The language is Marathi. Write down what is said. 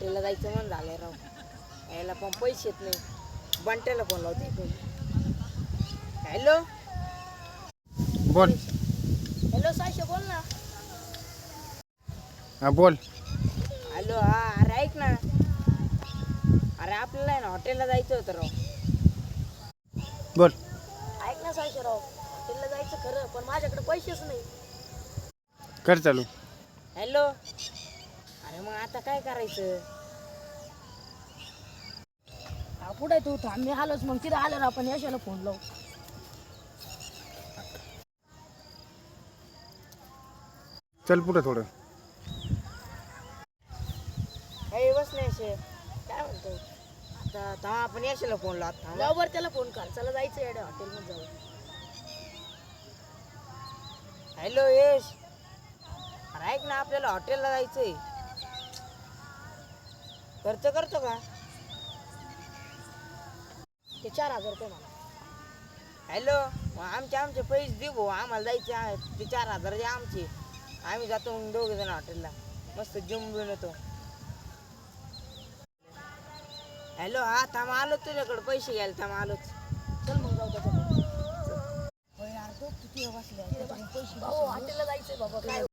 हॉटेलला जायचं मन झालंय राव. यायला पण पैसे येत नाही. बंट्याला फोन लावते इकडून. हॅलो बोल. हॅलो साशे बोल ना. हा बोल. हॅलो हा अरे ऐक ना. अरे आपल्याला आहे ना हॉटेलला जायचं होतं राव. बोल. ऐक ना साशे राव, हॉटेलला जायचं खरं पण माझ्याकडे पैसेच नाही. कर चालू. हॅलो अरे मग आता काय करायचं. कुठे तू थांब मी आलोच. मग तिथं आलं ना आपण यशाला फोन लावू. चल पुढे थोडं. काही बस नाही असे काय म्हणतो. आता थांब आपण यशाला फोन लावतो. बरोबर त्याला फोन कर. चला जायचं येड्या हॉटेलमध्ये जाऊ. हॅलो यश अरे ऐक ना आपल्याला हॉटेलला जायचंय. खर्च करतो का ते 4,000 रुपये मला. हॅलो मग आमचे पैसे दे भाऊ. आम्हाला जायचे आहे ते 4,000 दे आमचे. आम्ही जातो मग दोघे जण हॉटेलला मस्त जेवून बिवून येतो. हॅलो हा थांब आलो तुझ्याकडे पैसे घ्यायला. थांब आलोच. चल मग जाऊ त्याच्याकडे. यार तो किती बसले पैसे. हॉटेलला जायचंय बाबा काय